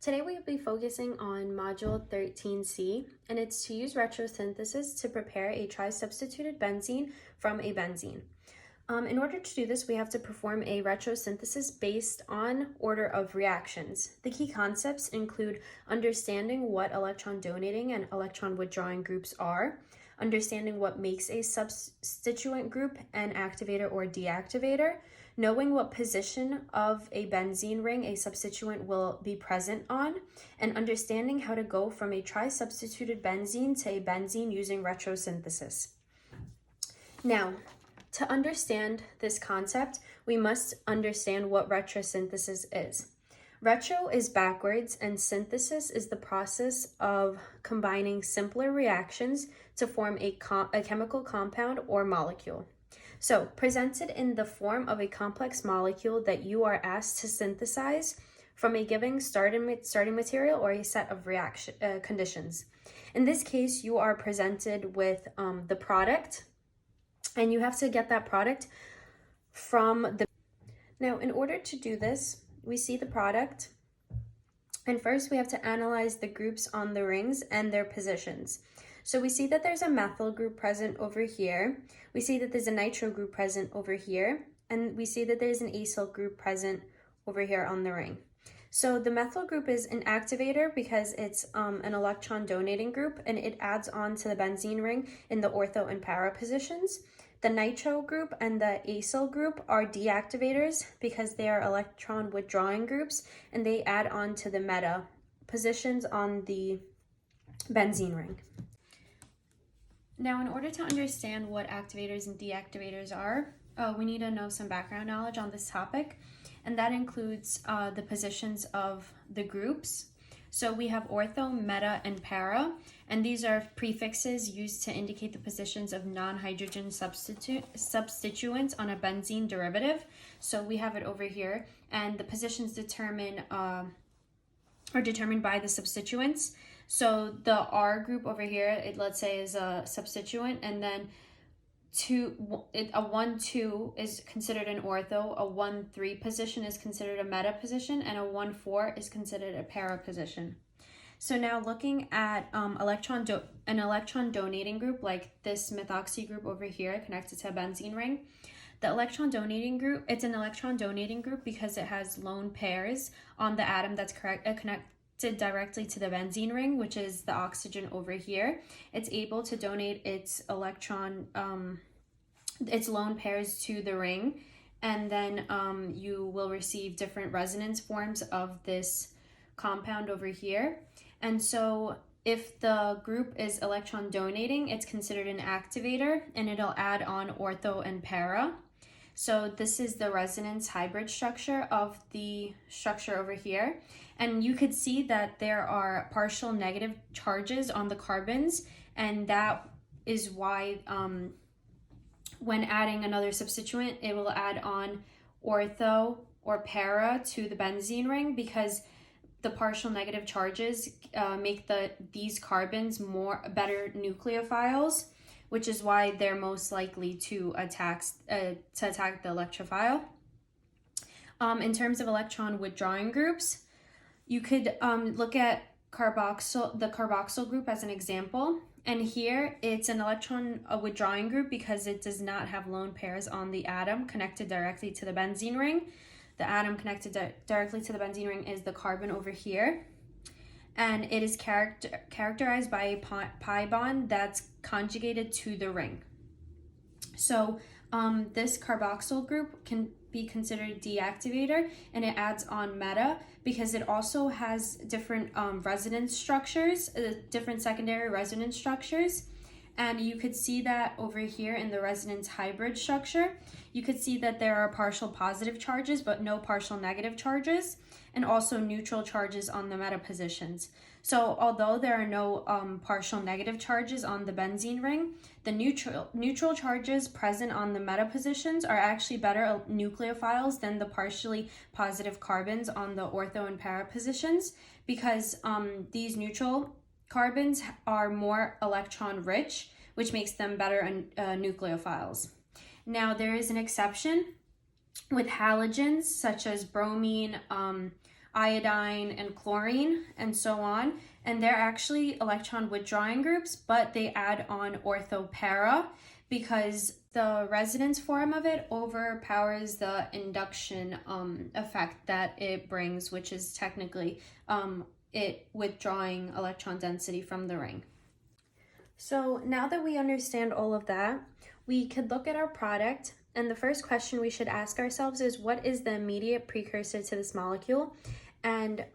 Today we will be focusing on Module 13C, and it's to use retrosynthesis to prepare a trisubstituted benzene from a benzene. In order to do this, we have to perform a retrosynthesis based on order of reactions. The key concepts include understanding what electron donating and electron withdrawing groups are, understanding what makes a substituent group an activator or deactivator, knowing what position of a benzene ring a substituent will be present on, and understanding how to go from a trisubstituted benzene to a benzene using retrosynthesis. Now, to understand this concept, we must understand what retrosynthesis is. Retro is backwards, and synthesis is the process of combining simpler reactions to form a chemical compound or molecule. So, presented in the form of a complex molecule that you are asked to synthesize from a given starting material or a set of reaction conditions. In this case, you are presented with the product, and you have to get that product from the... Now, in order to do this, we see the product, and first we have to analyze the groups on the rings and their positions. So we see that there's a methyl group present over here, we see that there's a nitro group present over here, and we see that there's an acyl group present over here on the ring. So the methyl group is an activator because it's an electron donating group, and it adds on to the benzene ring in the ortho and para positions. The nitro group and the acyl group are deactivators because they are electron withdrawing groups, and they add on to the meta positions on the benzene ring. Now, in order to understand what activators and deactivators are, we need to know some background knowledge on this topic, and that includes the positions of the groups. So we have ortho, meta, and para, and these are prefixes used to indicate the positions of non-hydrogen substituents on a benzene derivative. So we have it over here, and the positions are determined by the substituents. So the R group over here, let's say, is a substituent, and then a 1,2 is considered an ortho, a 1,3 position is considered a meta position, and a 1,4 is considered a para position. So now looking at an electron donating group, like this methoxy group over here connected to a benzene ring, the electron donating group, it's an electron donating group because it has lone pairs on the atom that's connected directly to the benzene ring, which is the oxygen over here. It's able to donate its its lone pairs to the ring, and then you will receive different resonance forms of this compound over here. And so if the group is electron donating, it's considered an activator, and it'll add on ortho and para. So this is the resonance hybrid structure of the structure over here. And you could see that there are partial negative charges on the carbons, and that is why when adding another substituent, it will add on ortho or para to the benzene ring, because the partial negative charges make these carbons better nucleophiles, which is why they're most likely to attack the electrophile. In terms of electron withdrawing groups, you could look at the carboxyl group as an example. And here it's an electron withdrawing group because it does not have lone pairs on the atom connected directly to the benzene ring. The atom connected directly to the benzene ring is the carbon over here. And it is characterized by a pi bond that's conjugated to the ring. So this carboxyl group can be considered deactivator, and it adds on meta because it also has different resonance structures, different secondary resonance structures. And you could see that over here in the resonance hybrid structure. You could see that there are partial positive charges but no partial negative charges, and also neutral charges on the meta positions. So although there are no partial negative charges on the benzene ring, the neutral charges present on the meta positions are actually better nucleophiles than the partially positive carbons on the ortho and para positions, because these neutral carbons are more electron rich, which makes them better nucleophiles. Now, there is an exception with halogens such as bromine, iodine and chlorine and so on. And they're actually electron withdrawing groups, but they add on ortho para because the resonance form of it overpowers the induction effect that it brings, which is technically it withdrawing electron density from the ring. So now that we understand all of that, we could look at our product, and the first question we should ask ourselves is, what is the immediate precursor to this molecule? And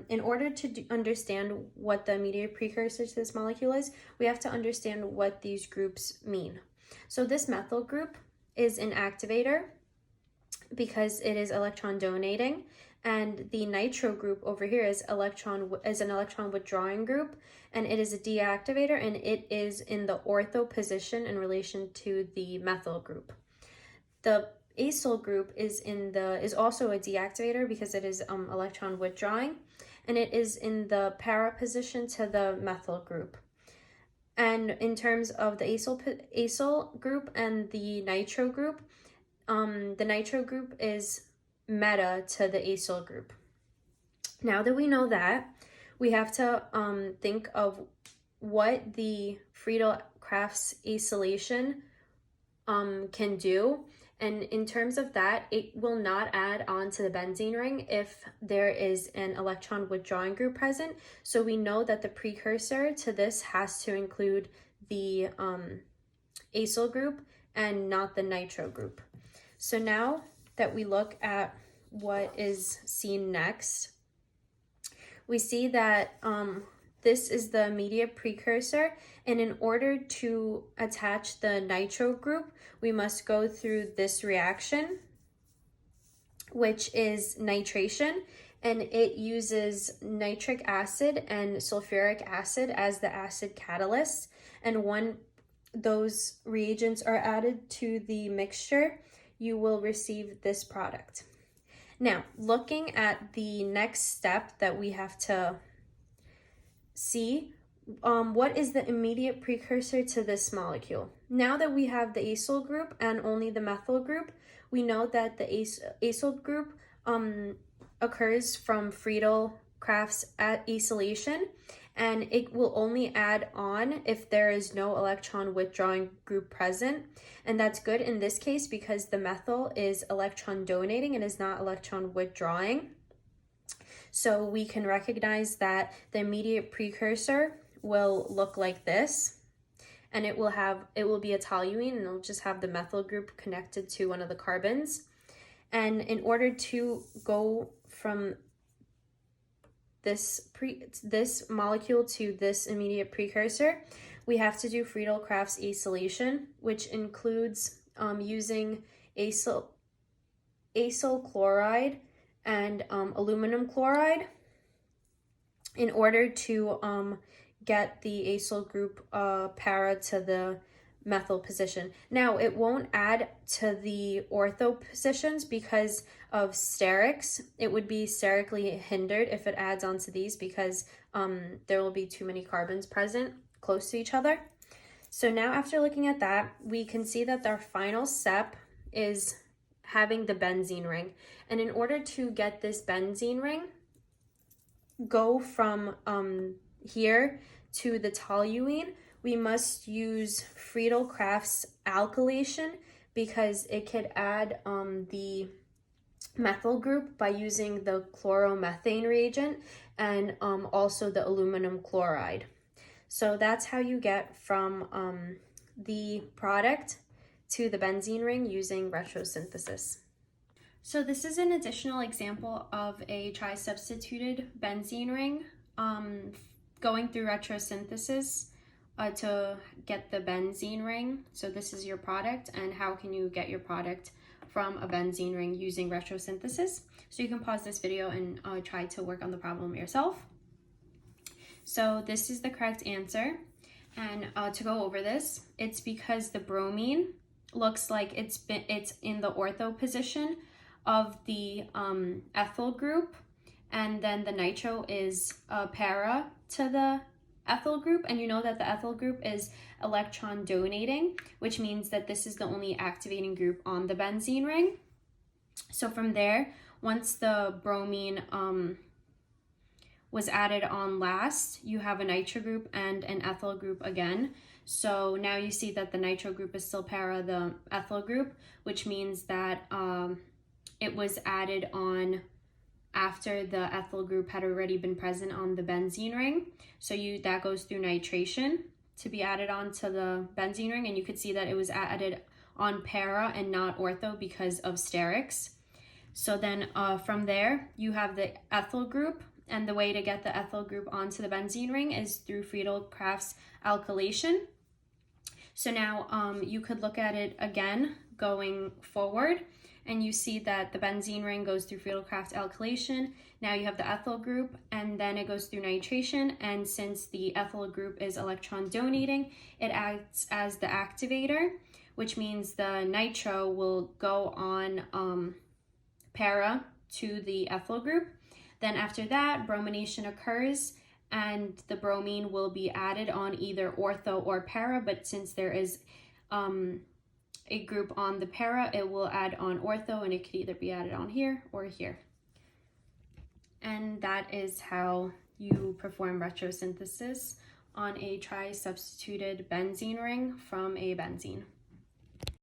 in order to understand what the immediate precursor to this molecule is, we have to understand what these groups mean. So this methyl group is an activator because it is electron donating, and the nitro group over here is an electron withdrawing group, and it is a deactivator, and it is in the ortho position in relation to the methyl group. The acyl group is also a deactivator because it is electron withdrawing, and it is in the para position to the methyl group. And in terms of the acyl group and the nitro group is meta to the acyl group. Now that we know that, we have to think of what the Friedel-Crafts acylation can do. And in terms of that, it will not add on to the benzene ring if there is an electron withdrawing group present. So we know that the precursor to this has to include the acyl group and not the nitro group. So now that we look at what is seen next, we see that this is the immediate precursor, and in order to attach the nitro group, we must go through this reaction, which is nitration, and it uses nitric acid and sulfuric acid as the acid catalyst. And when those reagents are added to the mixture, you will receive this product. Now, looking at the next step that we have to see, what is the immediate precursor to this molecule? Now that we have the acyl group and only the methyl group, we know that the acyl group occurs from Friedel-Crafts acylation, and it will only add on if there is no electron withdrawing group present. And that's good in this case because the methyl is electron donating and is not electron withdrawing. So we can recognize that the immediate precursor will look like this, and it will be a toluene, and it'll just have the methyl group connected to one of the carbons. And in order to go from this molecule to this immediate precursor, we have to do Friedel-Crafts acylation, which includes using acyl chloride and aluminum chloride in order to get the acyl group para to the methyl position. Now, it won't add to the ortho positions because of sterics. It would be sterically hindered if it adds onto these because there will be too many carbons present close to each other. So now after looking at that, we can see that our final step is having the benzene ring. And in order to get this benzene ring, go from here to the toluene, we must use Friedel-Crafts alkylation because it could add the methyl group by using the chloromethane reagent and also the aluminum chloride. So that's how you get from the product to the benzene ring using retrosynthesis. So this is an additional example of a trisubstituted benzene ring going through retrosynthesis to get the benzene ring. So this is your product, and how can you get your product from a benzene ring using retrosynthesis? So you can pause this video and try to work on the problem yourself. So this is the correct answer, and to go over this, it's because the bromine looks like it's in the ortho position of the ethyl group, and then the nitro is para to the ethyl group, and you know that the ethyl group is electron donating, which means that this is the only activating group on the benzene ring. So from there, once the bromine was added on last, you have a nitro group and an ethyl group again. So now you see that the nitro group is still para the ethyl group, which means that it was added on after the ethyl group had already been present on the benzene ring. So that goes through nitration to be added on to the benzene ring, and you could see that it was added on para and not ortho because of sterics. So then from there, you have the ethyl group, and the way to get the ethyl group onto the benzene ring is through Friedel-Crafts alkylation. So now you could look at it again going forward, and you see that the benzene ring goes through Friedel-Crafts alkylation. Now you have the ethyl group, and then it goes through nitration, and since the ethyl group is electron donating, it acts as the activator, which means the nitro will go on para to the ethyl group. Then after that, bromination occurs, and the bromine will be added on either ortho or para, but since there is a group on the para, it will add on ortho, and it could either be added on here or here. And that is how you perform retrosynthesis on a trisubstituted benzene ring from a benzene.